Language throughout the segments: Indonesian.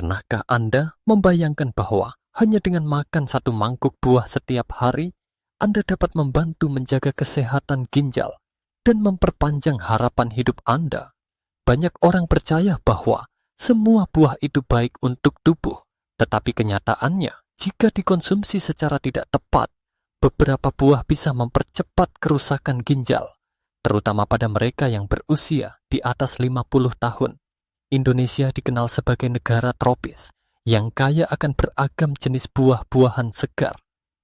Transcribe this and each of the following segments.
Pernahkah Anda membayangkan bahwa hanya dengan makan satu mangkuk buah setiap hari, Anda dapat membantu menjaga kesehatan ginjal dan memperpanjang harapan hidup Anda? Banyak orang percaya bahwa semua buah itu baik untuk tubuh, tetapi kenyataannya, jika dikonsumsi secara tidak tepat, beberapa buah bisa mempercepat kerusakan ginjal, terutama pada mereka yang berusia di atas 50 tahun. Indonesia dikenal sebagai negara tropis yang kaya akan beragam jenis buah-buahan segar.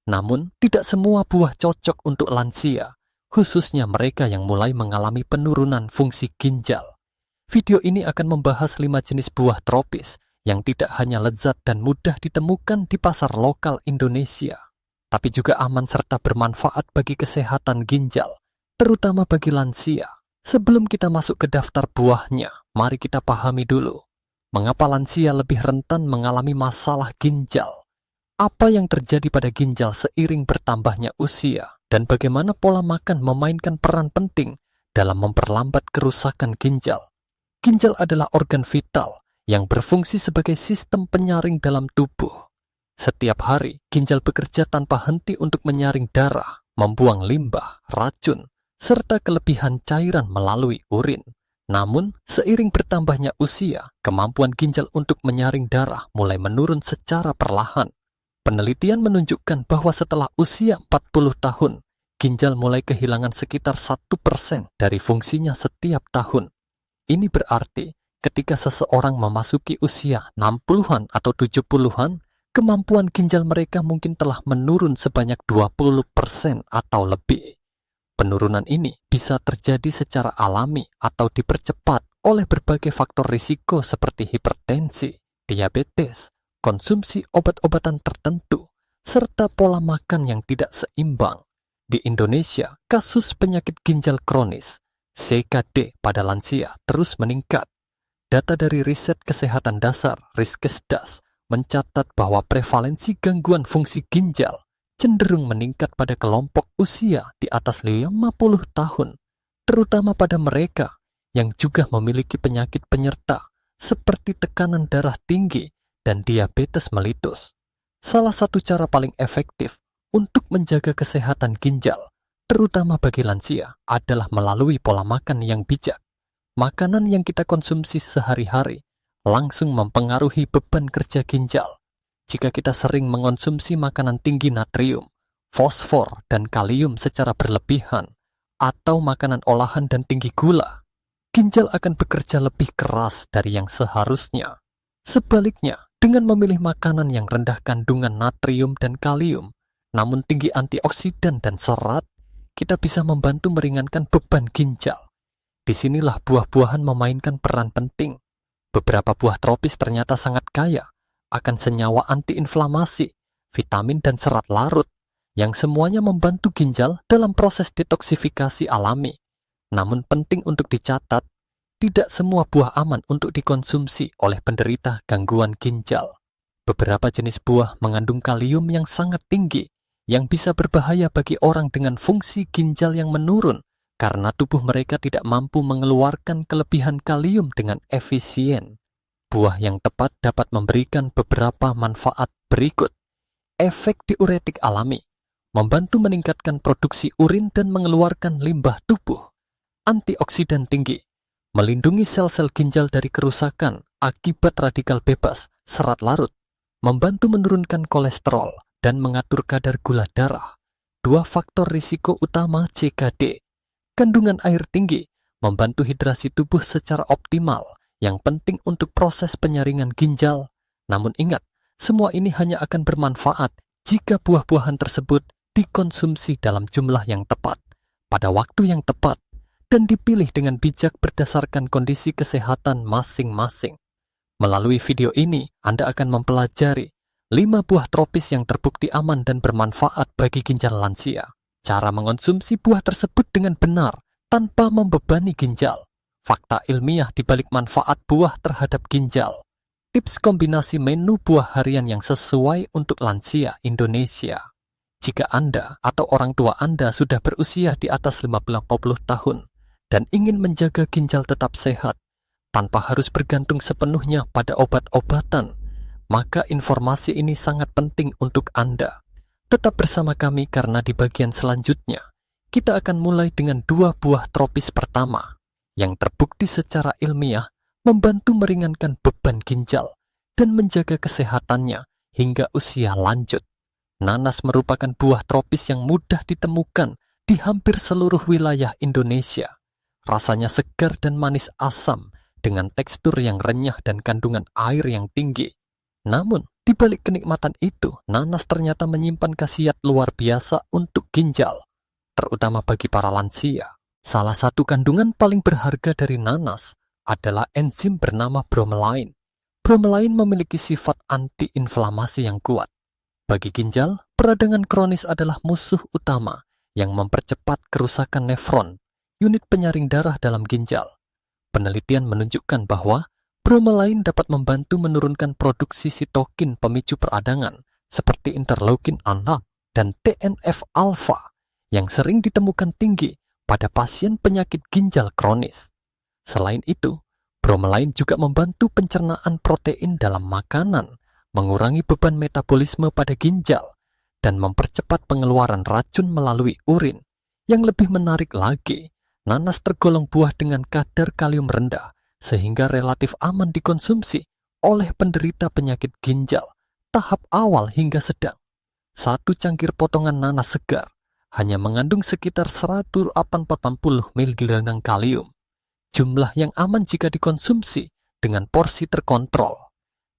Namun, tidak semua buah cocok untuk lansia, khususnya mereka yang mulai mengalami penurunan fungsi ginjal. Video ini akan membahas 5 jenis buah tropis yang tidak hanya lezat dan mudah ditemukan di pasar lokal Indonesia, tapi juga aman serta bermanfaat bagi kesehatan ginjal, terutama bagi lansia. Sebelum kita masuk ke daftar buahnya, mari kita pahami dulu, mengapa lansia lebih rentan mengalami masalah ginjal? Apa yang terjadi pada ginjal seiring bertambahnya usia, dan bagaimana pola makan memainkan peran penting dalam memperlambat kerusakan ginjal? Ginjal adalah organ vital yang berfungsi sebagai sistem penyaring dalam tubuh. Setiap hari, ginjal bekerja tanpa henti untuk menyaring darah, membuang limbah, racun, serta kelebihan cairan melalui urin. Namun, seiring bertambahnya usia, kemampuan ginjal untuk menyaring darah mulai menurun secara perlahan. Penelitian menunjukkan bahwa setelah usia 40 tahun, ginjal mulai kehilangan sekitar 1% dari fungsinya setiap tahun. Ini berarti, ketika seseorang memasuki usia 60-an atau 70-an, kemampuan ginjal mereka mungkin telah menurun sebanyak 20% atau lebih. Penurunan ini bisa terjadi secara alami atau dipercepat oleh berbagai faktor risiko seperti hipertensi, diabetes, konsumsi obat-obatan tertentu, serta pola makan yang tidak seimbang. Di Indonesia, kasus penyakit ginjal kronis, CKD pada lansia terus meningkat. Data dari Riset Kesehatan Dasar, Riskesdas, mencatat bahwa prevalensi gangguan fungsi ginjal cenderung meningkat pada kelompok usia di atas 50 tahun, terutama pada mereka yang juga memiliki penyakit penyerta seperti tekanan darah tinggi dan diabetes melitus. Salah satu cara paling efektif untuk menjaga kesehatan ginjal, terutama bagi lansia, adalah melalui pola makan yang bijak. Makanan yang kita konsumsi sehari-hari langsung mempengaruhi beban kerja ginjal. Jika kita sering mengonsumsi makanan tinggi natrium, fosfor, dan kalium secara berlebihan, atau makanan olahan dan tinggi gula, ginjal akan bekerja lebih keras dari yang seharusnya. Sebaliknya, dengan memilih makanan yang rendah kandungan natrium dan kalium, namun tinggi antioksidan dan serat, kita bisa membantu meringankan beban ginjal. Disinilah buah-buahan memainkan peran penting. Beberapa buah tropis ternyata sangat kaya akan senyawa antiinflamasi, vitamin dan serat larut, yang semuanya membantu ginjal dalam proses detoksifikasi alami. Namun penting untuk dicatat, tidak semua buah aman untuk dikonsumsi oleh penderita gangguan ginjal. Beberapa jenis buah mengandung kalium yang sangat tinggi, yang bisa berbahaya bagi orang dengan fungsi ginjal yang menurun, karena tubuh mereka tidak mampu mengeluarkan kelebihan kalium dengan efisien. Buah yang tepat dapat memberikan beberapa manfaat berikut. Efek diuretik alami, membantu meningkatkan produksi urin dan mengeluarkan limbah tubuh. Antioksidan tinggi, melindungi sel-sel ginjal dari kerusakan akibat radikal bebas, serat larut, membantu menurunkan kolesterol dan mengatur kadar gula darah. Dua faktor risiko utama CKD. Kandungan air tinggi, membantu hidrasi tubuh secara optimal, yang penting untuk proses penyaringan ginjal. Namun ingat, semua ini hanya akan bermanfaat jika buah-buahan tersebut dikonsumsi dalam jumlah yang tepat, pada waktu yang tepat, dan dipilih dengan bijak berdasarkan kondisi kesehatan masing-masing. Melalui video ini, Anda akan mempelajari 5 buah tropis yang terbukti aman dan bermanfaat bagi ginjal lansia. Cara mengonsumsi buah tersebut dengan benar, tanpa membebani ginjal. Fakta ilmiah di balik manfaat buah terhadap ginjal. Tips kombinasi menu buah harian yang sesuai untuk lansia Indonesia. Jika Anda atau orang tua Anda sudah berusia di atas 50 tahun dan ingin menjaga ginjal tetap sehat, tanpa harus bergantung sepenuhnya pada obat-obatan, maka informasi ini sangat penting untuk Anda. Tetap bersama kami karena di bagian selanjutnya, kita akan mulai dengan 2 buah tropis pertama, yang terbukti secara ilmiah membantu meringankan beban ginjal dan menjaga kesehatannya hingga usia lanjut. Nanas merupakan buah tropis yang mudah ditemukan di hampir seluruh wilayah Indonesia. Rasanya segar dan manis asam dengan tekstur yang renyah dan kandungan air yang tinggi. Namun, di balik kenikmatan itu, nanas ternyata menyimpan khasiat luar biasa untuk ginjal, terutama bagi para lansia. Salah satu kandungan paling berharga dari nanas adalah enzim bernama bromelain. Bromelain memiliki sifat antiinflamasi yang kuat. Bagi ginjal, peradangan kronis adalah musuh utama yang mempercepat kerusakan nefron, unit penyaring darah dalam ginjal. Penelitian menunjukkan bahwa bromelain dapat membantu menurunkan produksi sitokin pemicu peradangan seperti interleukin 6 dan TNF-alfa yang sering ditemukan tinggi pada pasien penyakit ginjal kronis. Selain itu, bromelain juga membantu pencernaan protein dalam makanan, mengurangi beban metabolisme pada ginjal, dan mempercepat pengeluaran racun melalui urin. Yang lebih menarik lagi, nanas tergolong buah dengan kadar kalium rendah, sehingga relatif aman dikonsumsi oleh penderita penyakit ginjal tahap awal hingga sedang. 1 cangkir potongan nanas segar hanya mengandung sekitar 180 mg kalium. Jumlah yang aman jika dikonsumsi dengan porsi terkontrol.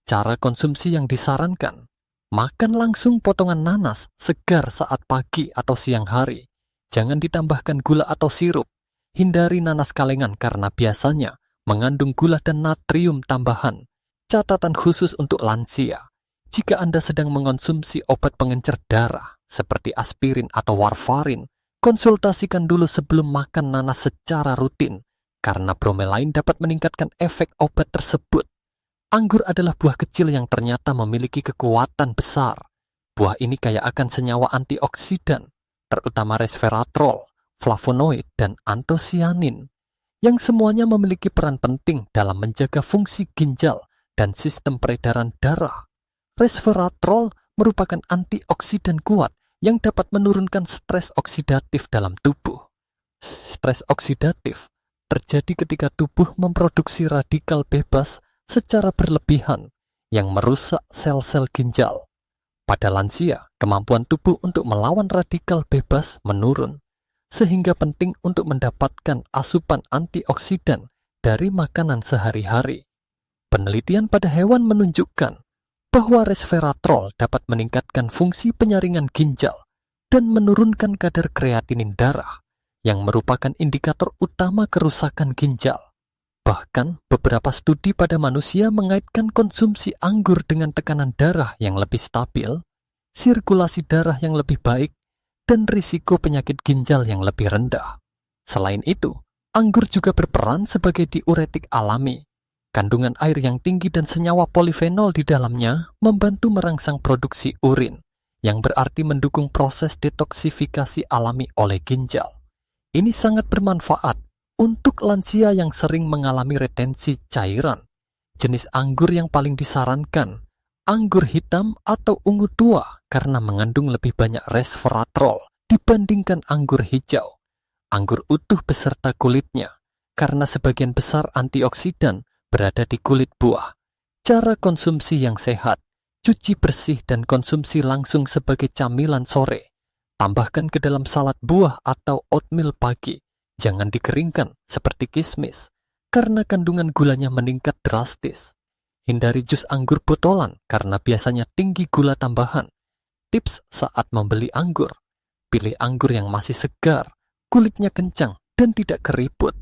Cara konsumsi yang disarankan, makan langsung potongan nanas segar saat pagi atau siang hari. Jangan ditambahkan gula atau sirup. Hindari nanas kalengan karena biasanya mengandung gula dan natrium tambahan. Catatan khusus untuk lansia. Jika Anda sedang mengonsumsi obat pengencer darah seperti aspirin atau warfarin, konsultasikan dulu sebelum makan nanas secara rutin, karena bromelain dapat meningkatkan efek obat tersebut. Anggur adalah buah kecil yang ternyata memiliki kekuatan besar. Buah ini kaya akan senyawa antioksidan, terutama resveratrol, flavonoid, dan antosianin, yang semuanya memiliki peran penting dalam menjaga fungsi ginjal dan sistem peredaran darah. Resveratrol merupakan antioksidan kuat yang dapat menurunkan stres oksidatif dalam tubuh. Stres oksidatif terjadi ketika tubuh memproduksi radikal bebas secara berlebihan yang merusak sel-sel ginjal. Pada lansia, kemampuan tubuh untuk melawan radikal bebas menurun, sehingga penting untuk mendapatkan asupan antioksidan dari makanan sehari-hari. Penelitian pada hewan menunjukkan bahwa resveratrol dapat meningkatkan fungsi penyaringan ginjal dan menurunkan kadar kreatinin darah, yang merupakan indikator utama kerusakan ginjal. Bahkan, beberapa studi pada manusia mengaitkan konsumsi anggur dengan tekanan darah yang lebih stabil, sirkulasi darah yang lebih baik, dan risiko penyakit ginjal yang lebih rendah. Selain itu, anggur juga berperan sebagai diuretik alami. Kandungan air yang tinggi dan senyawa polifenol di dalamnya membantu merangsang produksi urin, yang berarti mendukung proses detoksifikasi alami oleh ginjal. Ini sangat bermanfaat untuk lansia yang sering mengalami retensi cairan. Jenis anggur yang paling disarankan, anggur hitam atau ungu tua, karena mengandung lebih banyak resveratrol dibandingkan anggur hijau. Anggur utuh beserta kulitnya, karena sebagian besar antioksidan berada di kulit buah. Cara konsumsi yang sehat, cuci bersih dan konsumsi langsung sebagai camilan sore. Tambahkan ke dalam salad buah atau oatmeal pagi. Jangan dikeringkan seperti kismis, karena kandungan gulanya meningkat drastis. Hindari jus anggur botolan karena biasanya tinggi gula tambahan. Tips saat membeli anggur, pilih anggur yang masih segar, kulitnya kencang, dan tidak keriput.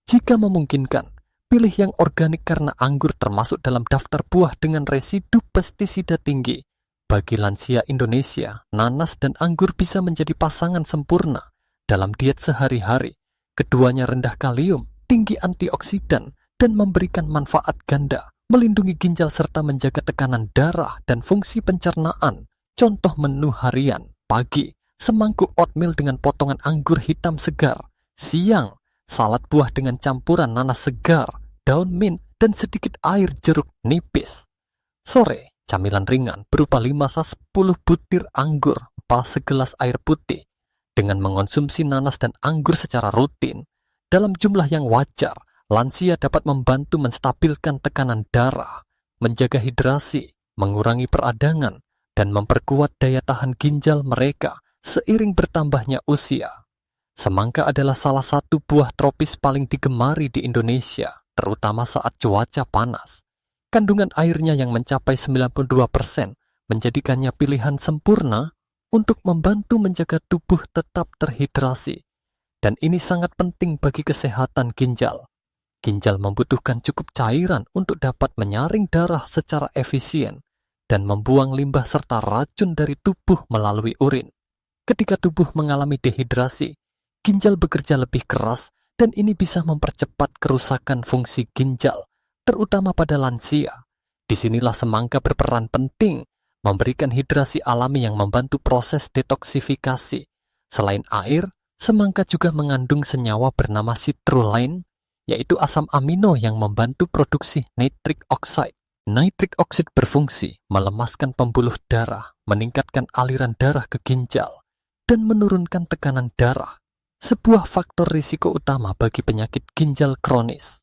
Jika memungkinkan, pilih yang organik karena anggur termasuk dalam daftar buah dengan residu pestisida tinggi. Bagi lansia Indonesia, nanas dan anggur bisa menjadi pasangan sempurna dalam diet sehari-hari. Keduanya rendah kalium, tinggi antioksidan, dan memberikan manfaat ganda, melindungi ginjal serta menjaga tekanan darah dan fungsi pencernaan. Contoh menu harian, pagi, semangkuk oatmeal dengan potongan anggur hitam segar. Siang, salad buah dengan campuran nanas segar, daun mint, dan sedikit air jeruk nipis. Sore, Camilan ringan berupa 5-10 butir anggur pas segelas air putih. Dengan mengonsumsi nanas dan anggur secara rutin, dalam jumlah yang wajar, lansia dapat membantu menstabilkan tekanan darah, menjaga hidrasi, mengurangi peradangan, dan memperkuat daya tahan ginjal mereka seiring bertambahnya usia. Semangka adalah salah satu buah tropis paling digemari di Indonesia, terutama saat cuaca panas. Kandungan airnya yang mencapai 92% menjadikannya pilihan sempurna untuk membantu menjaga tubuh tetap terhidrasi. Dan ini sangat penting bagi kesehatan ginjal. Ginjal membutuhkan cukup cairan untuk dapat menyaring darah secara efisien dan membuang limbah serta racun dari tubuh melalui urin. Ketika tubuh mengalami dehidrasi, ginjal bekerja lebih keras dan ini bisa mempercepat kerusakan fungsi ginjal, terutama pada lansia. Disinilah semangka berperan penting, memberikan hidrasi alami yang membantu proses detoksifikasi. Selain air, semangka juga mengandung senyawa bernama citrulline, yaitu asam amino yang membantu produksi nitric oxide. Nitric oxide berfungsi melemaskan pembuluh darah, meningkatkan aliran darah ke ginjal, dan menurunkan tekanan darah, sebuah faktor risiko utama bagi penyakit ginjal kronis.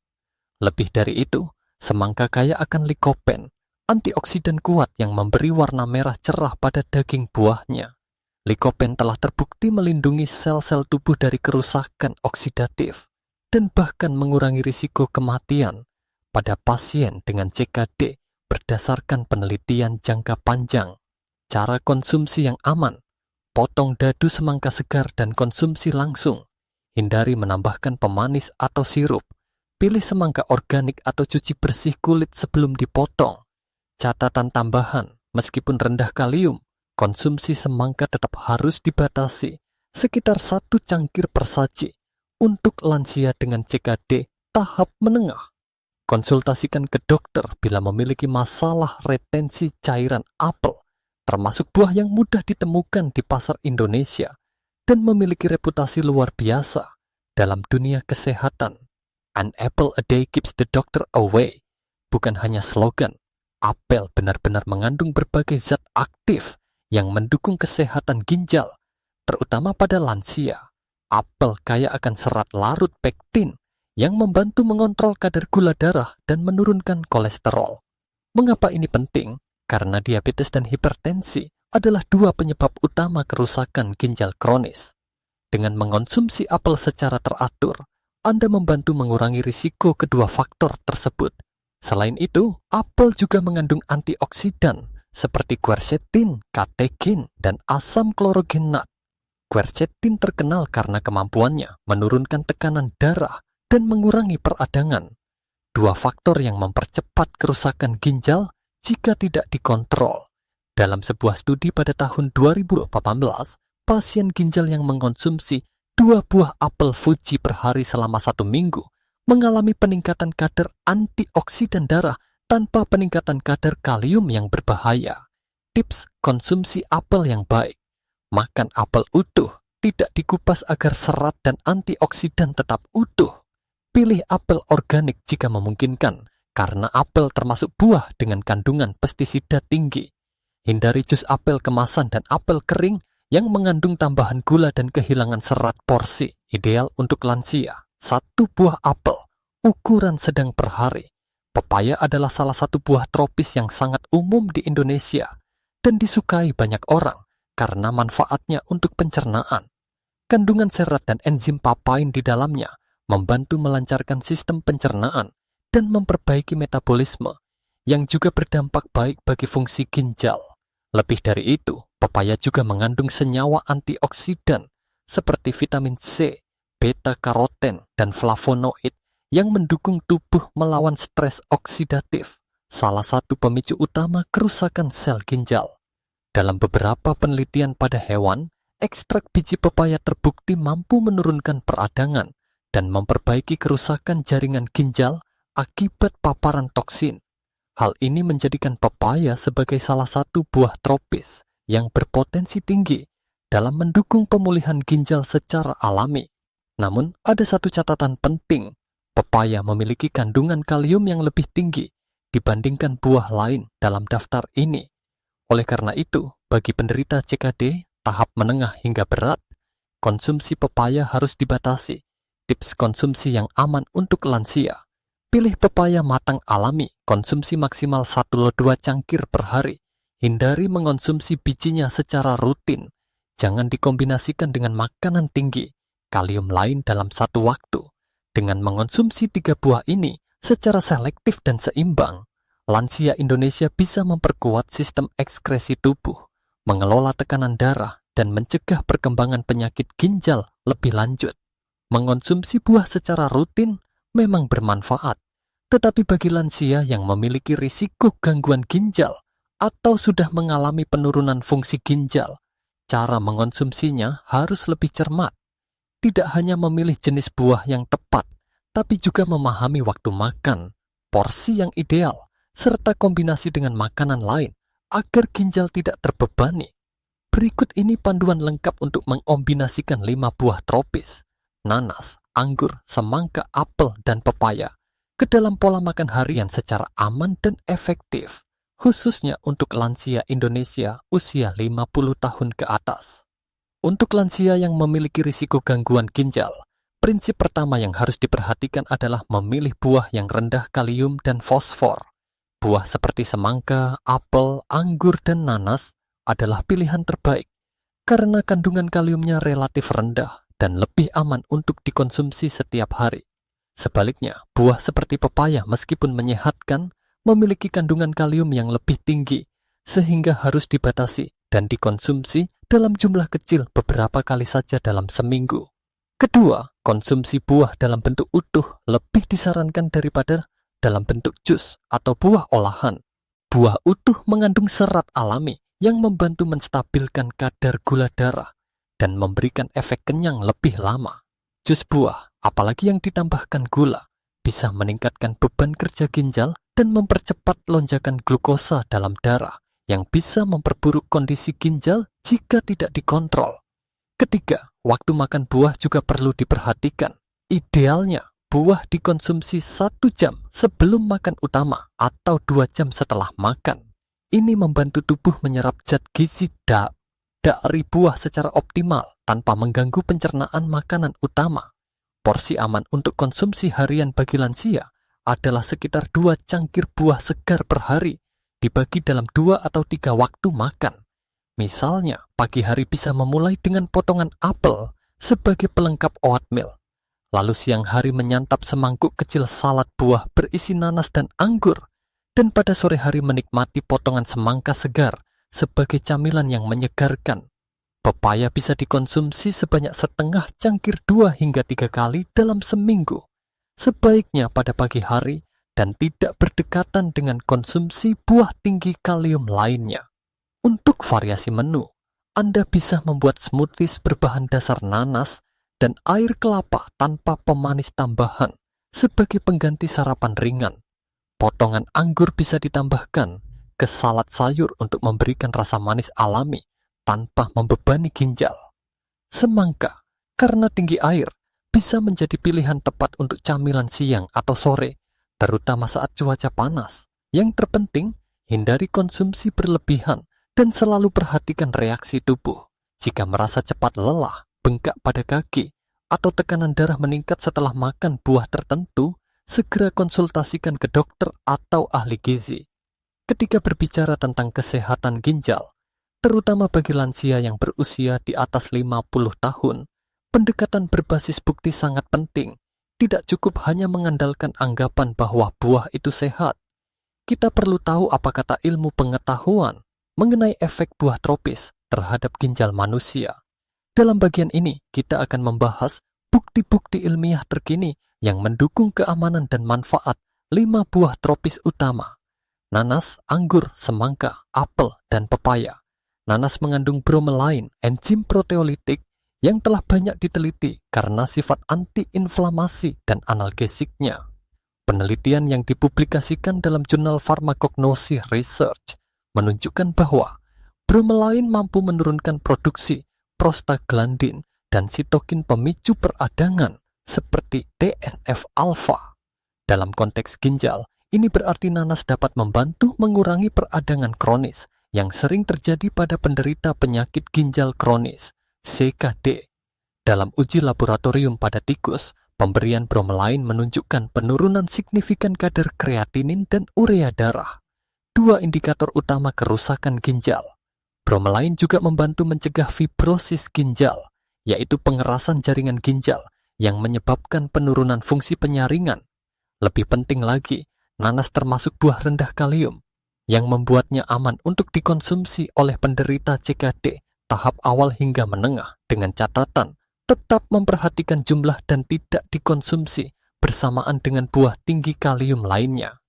Lebih dari itu, semangka kaya akan likopen, antioksidan kuat yang memberi warna merah cerah pada daging buahnya. Likopen telah terbukti melindungi sel-sel tubuh dari kerusakan oksidatif dan bahkan mengurangi risiko kematian pada pasien dengan CKD berdasarkan penelitian jangka panjang. Cara konsumsi yang aman: potong dadu semangka segar dan konsumsi langsung. Hindari menambahkan pemanis atau sirup. Pilih semangka organik atau cuci bersih kulit sebelum dipotong. Catatan tambahan, meskipun rendah kalium, konsumsi semangka tetap harus dibatasi sekitar 1 cangkir per saji untuk lansia dengan CKD tahap menengah. Konsultasikan ke dokter bila memiliki masalah retensi cairan apel, termasuk buah yang mudah ditemukan di pasar Indonesia dan memiliki reputasi luar biasa dalam dunia kesehatan. An apple a day keeps the doctor away. Bukan hanya slogan, apel benar-benar mengandung berbagai zat aktif yang mendukung kesehatan ginjal, terutama pada lansia. Apel kaya akan serat larut pektin yang membantu mengontrol kadar gula darah dan menurunkan kolesterol. Mengapa ini penting? Karena diabetes dan hipertensi adalah 2 penyebab utama kerusakan ginjal kronis. Dengan mengonsumsi apel secara teratur, Anda membantu mengurangi risiko kedua faktor tersebut. Selain itu, apel juga mengandung antioksidan seperti quercetin, katekin, dan asam klorogenat. Quercetin terkenal karena kemampuannya menurunkan tekanan darah dan mengurangi peradangan. 2 faktor yang mempercepat kerusakan ginjal jika tidak dikontrol. Dalam sebuah studi pada tahun 2018, pasien ginjal yang mengkonsumsi 2 buah apel Fuji per hari selama 1 minggu mengalami peningkatan kadar antioksidan darah tanpa peningkatan kadar kalium yang berbahaya. Tips konsumsi apel yang baik: makan apel utuh, tidak dikupas agar serat dan antioksidan tetap utuh. Pilih apel organik jika memungkinkan, karena apel termasuk buah dengan kandungan pestisida tinggi. Hindari jus apel kemasan dan apel kering yang mengandung tambahan gula dan kehilangan serat porsi. Ideal untuk lansia: 1 buah apel, ukuran sedang per hari. Pepaya adalah salah satu buah tropis yang sangat umum di Indonesia dan disukai banyak orang karena manfaatnya untuk pencernaan. Kandungan serat dan enzim papain di dalamnya membantu melancarkan sistem pencernaan dan memperbaiki metabolisme, yang juga berdampak baik bagi fungsi ginjal. Lebih dari itu, pepaya juga mengandung senyawa antioksidan seperti vitamin C, beta-karoten, dan flavonoid yang mendukung tubuh melawan stres oksidatif, salah satu pemicu utama kerusakan sel ginjal. Dalam beberapa penelitian pada hewan, ekstrak biji pepaya terbukti mampu menurunkan peradangan dan memperbaiki kerusakan jaringan ginjal akibat paparan toksin. Hal ini menjadikan pepaya sebagai salah satu buah tropis yang berpotensi tinggi dalam mendukung pemulihan ginjal secara alami. Namun, ada satu catatan penting: pepaya memiliki kandungan kalium yang lebih tinggi dibandingkan buah lain dalam daftar ini. Oleh karena itu, bagi penderita CKD tahap menengah hingga berat, konsumsi pepaya harus dibatasi. Tips konsumsi yang aman untuk lansia. Pilih pepaya matang alami, konsumsi maksimal 1-2 cangkir per hari. Hindari mengonsumsi bijinya secara rutin. Jangan dikombinasikan dengan makanan tinggi, kalium lain dalam satu waktu. Dengan mengonsumsi 3 buah ini secara selektif dan seimbang, lansia Indonesia bisa memperkuat sistem ekskresi tubuh, mengelola tekanan darah, dan mencegah perkembangan penyakit ginjal lebih lanjut. Mengonsumsi buah secara rutin memang bermanfaat, tetapi bagi lansia yang memiliki risiko gangguan ginjal atau sudah mengalami penurunan fungsi ginjal, cara mengonsumsinya harus lebih cermat. Tidak hanya memilih jenis buah yang tepat, tapi juga memahami waktu makan, porsi yang ideal, serta kombinasi dengan makanan lain agar ginjal tidak terbebani. Berikut ini panduan lengkap untuk mengombinasikan 5 buah tropis, nanas, anggur, semangka, apel, dan pepaya ke dalam pola makan harian secara aman dan efektif, khususnya untuk lansia Indonesia usia 50 tahun ke atas. Untuk lansia yang memiliki risiko gangguan ginjal, prinsip pertama yang harus diperhatikan adalah memilih buah yang rendah kalium dan fosfor. Buah seperti semangka, apel, anggur, dan nanas adalah pilihan terbaik karena kandungan kaliumnya relatif rendah dan lebih aman untuk dikonsumsi setiap hari. Sebaliknya, buah seperti pepaya meskipun menyehatkan, memiliki kandungan kalium yang lebih tinggi, sehingga harus dibatasi dan dikonsumsi dalam jumlah kecil beberapa kali saja dalam seminggu. Kedua, konsumsi buah dalam bentuk utuh lebih disarankan daripada dalam bentuk jus atau buah olahan. Buah utuh mengandung serat alami yang membantu menstabilkan kadar gula darah dan memberikan efek kenyang lebih lama. Jus buah, apalagi yang ditambahkan gula, bisa meningkatkan beban kerja ginjal dan mempercepat lonjakan glukosa dalam darah yang bisa memperburuk kondisi ginjal jika tidak dikontrol. Ketiga, waktu makan buah juga perlu diperhatikan. Idealnya, buah dikonsumsi 1 jam sebelum makan utama atau 2 jam setelah makan. Ini membantu tubuh menyerap zat gizi dari buah secara optimal tanpa mengganggu pencernaan makanan utama. Porsi aman untuk konsumsi harian bagi lansia adalah sekitar 2 cangkir buah segar per hari, dibagi dalam 2 atau 3 waktu makan. Misalnya, pagi hari bisa memulai dengan potongan apel sebagai pelengkap oatmeal. Lalu siang hari menyantap semangkuk kecil salad buah berisi nanas dan anggur, dan pada sore hari menikmati potongan semangka segar sebagai camilan yang menyegarkan. Pepaya bisa dikonsumsi sebanyak setengah cangkir 2 hingga 3 kali dalam seminggu, sebaiknya pada pagi hari dan tidak berdekatan dengan konsumsi buah tinggi kalium lainnya. Untuk variasi menu, Anda bisa membuat smoothies berbahan dasar nanas dan air kelapa tanpa pemanis tambahan sebagai pengganti sarapan ringan. Potongan anggur bisa ditambahkan ke salad sayur untuk memberikan rasa manis alami tanpa membebani ginjal. Semangka, karena tinggi air, bisa menjadi pilihan tepat untuk camilan siang atau sore, terutama saat cuaca panas. Yang terpenting, hindari konsumsi berlebihan dan selalu perhatikan reaksi tubuh. Jika merasa cepat lelah, bengkak pada kaki, atau tekanan darah meningkat setelah makan buah tertentu, segera konsultasikan ke dokter atau ahli gizi. Ketika berbicara tentang kesehatan ginjal, terutama bagi lansia yang berusia di atas 50 tahun, pendekatan berbasis bukti sangat penting. Tidak cukup hanya mengandalkan anggapan bahwa buah itu sehat. Kita perlu tahu apa kata ilmu pengetahuan mengenai efek buah tropis terhadap ginjal manusia. Dalam bagian ini, kita akan membahas bukti-bukti ilmiah terkini yang mendukung keamanan dan manfaat 5 buah tropis utama: nanas, anggur, semangka, apel, dan pepaya. Nanas mengandung bromelain, enzim proteolitik yang telah banyak diteliti karena sifat antiinflamasi dan analgesiknya. Penelitian yang dipublikasikan dalam jurnal Pharmacognosy Research menunjukkan bahwa bromelain mampu menurunkan produksi prostaglandin dan sitokin pemicu peradangan seperti TNF-alfa. Dalam konteks ginjal, Ini berarti nanas dapat membantu mengurangi peradangan kronis yang sering terjadi pada penderita penyakit ginjal kronis, CKD. Dalam uji laboratorium pada tikus, pemberian bromelain menunjukkan penurunan signifikan kadar kreatinin dan urea darah, dua indikator utama kerusakan ginjal. Bromelain juga membantu mencegah fibrosis ginjal, yaitu pengerasan jaringan ginjal yang menyebabkan penurunan fungsi penyaringan. Lebih penting lagi, nanas termasuk buah rendah kalium, yang membuatnya aman untuk dikonsumsi oleh penderita CKD tahap awal hingga menengah, dengan catatan tetap memperhatikan jumlah dan tidak dikonsumsi bersamaan dengan buah tinggi kalium lainnya.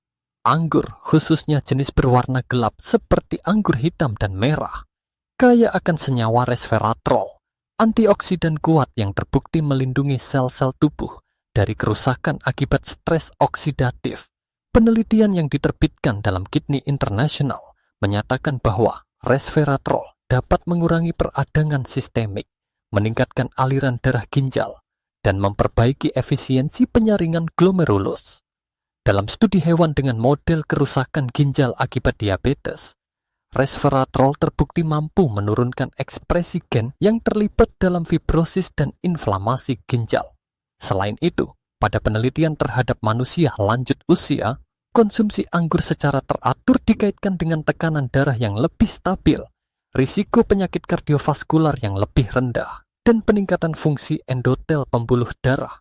Anggur, khususnya jenis berwarna gelap seperti anggur hitam dan merah, kaya akan senyawa resveratrol, antioksidan kuat yang terbukti melindungi sel-sel tubuh dari kerusakan akibat stres oksidatif. Penelitian yang diterbitkan dalam Kidney International menyatakan bahwa resveratrol dapat mengurangi peradangan sistemik, meningkatkan aliran darah ginjal, dan memperbaiki efisiensi penyaringan glomerulus. Dalam studi hewan dengan model kerusakan ginjal akibat diabetes, resveratrol terbukti mampu menurunkan ekspresi gen yang terlibat dalam fibrosis dan inflamasi ginjal. Selain itu, pada penelitian terhadap manusia lanjut usia, konsumsi anggur secara teratur dikaitkan dengan tekanan darah yang lebih stabil, risiko penyakit kardiovaskular yang lebih rendah, dan peningkatan fungsi endotel pembuluh darah.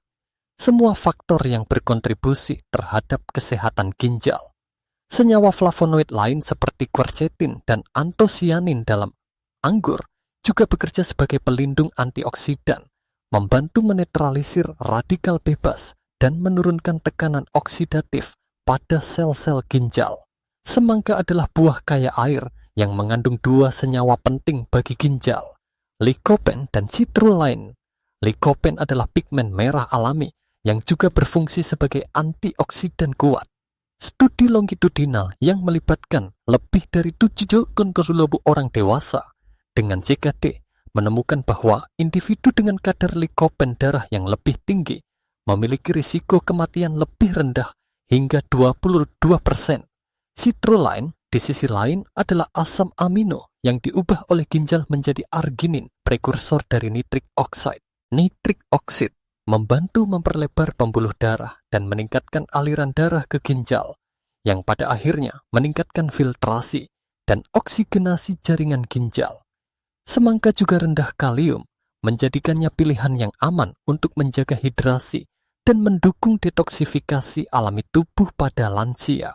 Semua faktor yang berkontribusi terhadap kesehatan ginjal. Senyawa flavonoid lain seperti quercetin dan antosianin dalam anggur juga bekerja sebagai pelindung antioksidan, membantu menetralisir radikal bebas dan menurunkan tekanan oksidatif pada sel-sel ginjal. Semangka adalah buah kaya air yang mengandung dua senyawa penting bagi ginjal, lycopene dan citrulline. Lycopene adalah pigmen merah alami yang juga berfungsi sebagai antioksidan kuat. Studi longitudinal yang melibatkan lebih dari 7,000 orang dewasa dengan CKD menemukan bahwa individu dengan kadar lycopene darah yang lebih tinggi memiliki risiko kematian lebih rendah hingga 22%. Citrulline di sisi lain adalah asam amino yang diubah oleh ginjal menjadi arginin, prekursor dari nitrik oxide. Nitrik oxide membantu memperlebar pembuluh darah dan meningkatkan aliran darah ke ginjal, yang pada akhirnya meningkatkan filtrasi dan oksigenasi jaringan ginjal. Semangka juga rendah kalium, menjadikannya pilihan yang aman untuk menjaga hidrasi dan mendukung detoksifikasi alami tubuh pada lansia.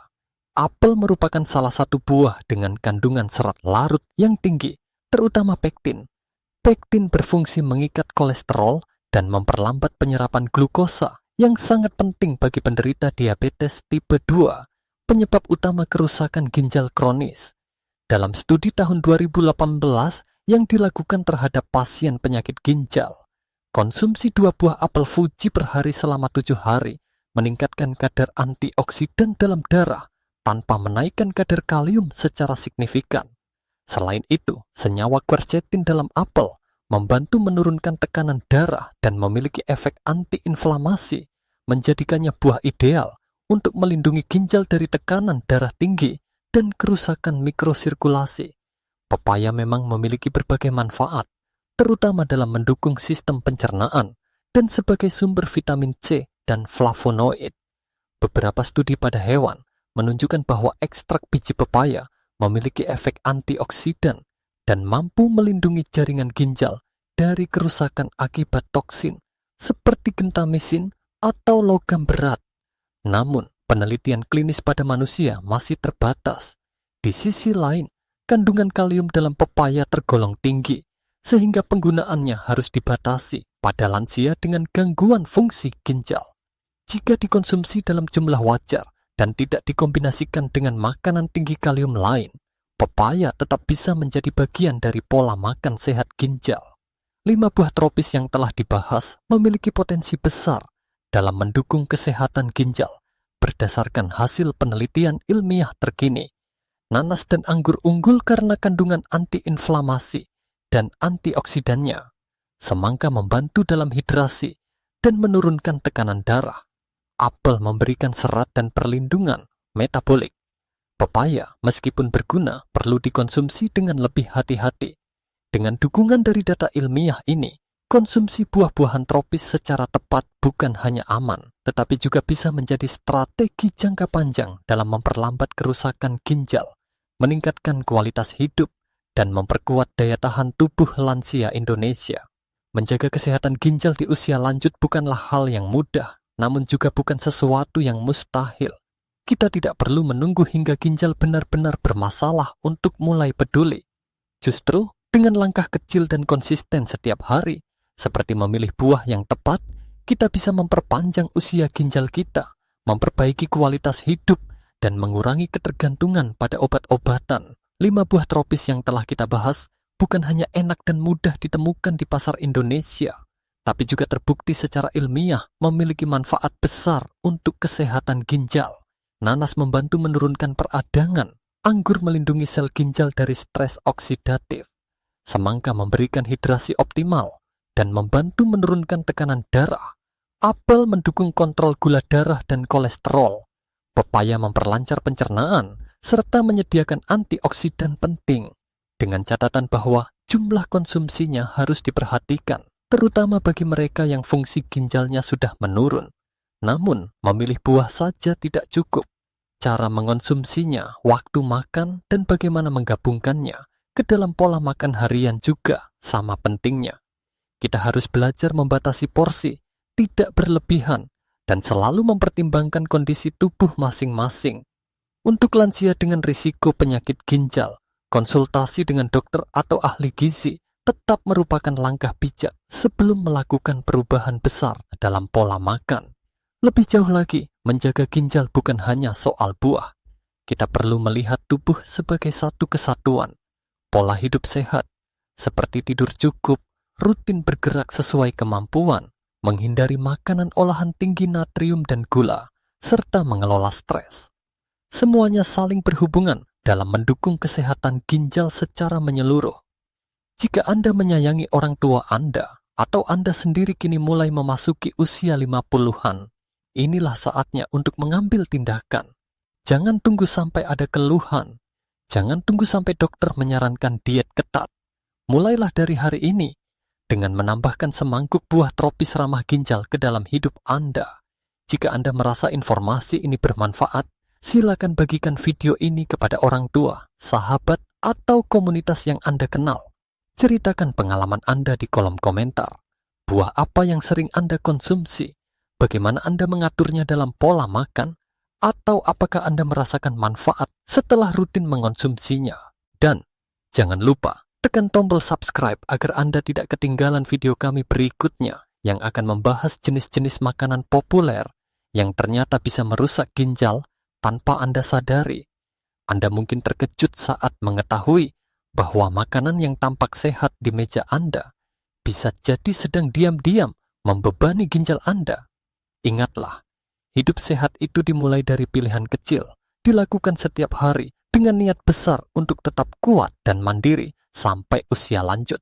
Apel merupakan salah satu buah dengan kandungan serat larut yang tinggi, terutama pektin. Pektin berfungsi mengikat kolesterol dan memperlambat penyerapan glukosa yang sangat penting bagi penderita diabetes tipe 2, penyebab utama kerusakan ginjal kronis. Dalam studi tahun 2018 yang dilakukan terhadap pasien penyakit ginjal, konsumsi 2 buah apel Fuji per hari selama 7 hari meningkatkan kadar antioksidan dalam darah tanpa menaikkan kadar kalium secara signifikan. Selain itu, senyawa quercetin dalam apel membantu menurunkan tekanan darah dan memiliki efek antiinflamasi, menjadikannya buah ideal untuk melindungi ginjal dari tekanan darah tinggi dan kerusakan mikrosirkulasi. Pepaya memang memiliki berbagai manfaat, terutama dalam mendukung sistem pencernaan dan sebagai sumber vitamin C dan flavonoid. Beberapa studi pada hewan menunjukkan bahwa ekstrak biji pepaya memiliki efek antioksidan dan mampu melindungi jaringan ginjal dari kerusakan akibat toksin seperti gentamisin atau logam berat. Namun, penelitian klinis pada manusia masih terbatas. Di sisi lain, kandungan kalium dalam pepaya tergolong tinggi, sehingga penggunaannya harus dibatasi pada lansia dengan gangguan fungsi ginjal. Jika dikonsumsi dalam jumlah wajar dan tidak dikombinasikan dengan makanan tinggi kalium lain, pepaya tetap bisa menjadi bagian dari pola makan sehat ginjal. 5 buah tropis yang telah dibahas memiliki potensi besar dalam mendukung kesehatan ginjal berdasarkan hasil penelitian ilmiah terkini. Nanas dan anggur unggul karena kandungan antiinflamasi dan antioksidannya. Semangka membantu dalam hidrasi dan menurunkan tekanan darah. Apel memberikan serat dan perlindungan metabolik. Pepaya, meskipun berguna, perlu dikonsumsi dengan lebih hati-hati. Dengan dukungan dari data ilmiah ini, konsumsi buah-buahan tropis secara tepat bukan hanya aman, tetapi juga bisa menjadi strategi jangka panjang dalam memperlambat kerusakan ginjal, meningkatkan kualitas hidup, dan memperkuat daya tahan tubuh lansia Indonesia. Menjaga kesehatan ginjal di usia lanjut bukanlah hal yang mudah, namun juga bukan sesuatu yang mustahil. Kita tidak perlu menunggu hingga ginjal benar-benar bermasalah untuk mulai peduli. Justru, dengan langkah kecil dan konsisten setiap hari, seperti memilih buah yang tepat, kita bisa memperpanjang usia ginjal kita, memperbaiki kualitas hidup, dan mengurangi ketergantungan pada obat-obatan. 5 buah tropis yang telah kita bahas bukan hanya enak dan mudah ditemukan di pasar Indonesia, tapi juga terbukti secara ilmiah memiliki manfaat besar untuk kesehatan ginjal. Nanas membantu menurunkan peradangan, anggur melindungi sel ginjal dari stres oksidatif, semangka memberikan hidrasi optimal dan membantu menurunkan tekanan darah, apel mendukung kontrol gula darah dan kolesterol, pepaya memperlancar pencernaan, serta menyediakan antioksidan penting, dengan catatan bahwa jumlah konsumsinya harus diperhatikan, terutama bagi mereka yang fungsi ginjalnya sudah menurun. Namun, memilih buah saja tidak cukup. Cara mengonsumsinya, waktu makan, dan bagaimana menggabungkannya ke dalam pola makan harian juga sama pentingnya. Kita harus belajar membatasi porsi, tidak berlebihan, dan selalu mempertimbangkan kondisi tubuh masing-masing. Untuk lansia dengan risiko penyakit ginjal, konsultasi dengan dokter atau ahli gizi tetap merupakan langkah bijak sebelum melakukan perubahan besar dalam pola makan. Lebih jauh lagi, menjaga ginjal bukan hanya soal buah. Kita perlu melihat tubuh sebagai satu kesatuan. Pola hidup sehat, seperti tidur cukup, rutin bergerak sesuai kemampuan, menghindari makanan olahan tinggi natrium dan gula, serta mengelola stres. Semuanya saling berhubungan dalam mendukung kesehatan ginjal secara menyeluruh. Jika Anda menyayangi orang tua Anda, atau Anda sendiri kini mulai memasuki usia 50-an, inilah saatnya untuk mengambil tindakan. Jangan tunggu sampai ada keluhan. Jangan tunggu sampai dokter menyarankan diet ketat. Mulailah dari hari ini dengan menambahkan semangkuk buah tropis ramah ginjal ke dalam hidup Anda. Jika Anda merasa informasi ini bermanfaat, silakan bagikan video ini kepada orang tua, sahabat, atau komunitas yang Anda kenal. Ceritakan pengalaman Anda di kolom komentar. Buah apa yang sering Anda konsumsi? Bagaimana Anda mengaturnya dalam pola makan? Atau apakah Anda merasakan manfaat setelah rutin mengonsumsinya? Dan jangan lupa tekan tombol subscribe agar Anda tidak ketinggalan video kami berikutnya yang akan membahas jenis-jenis makanan populer yang ternyata bisa merusak ginjal tanpa Anda sadari. Anda mungkin terkejut saat mengetahui bahwa makanan yang tampak sehat di meja Anda bisa jadi sedang diam-diam membebani ginjal Anda. Ingatlah, hidup sehat itu dimulai dari pilihan kecil, dilakukan setiap hari dengan niat besar untuk tetap kuat dan mandiri sampai usia lanjut.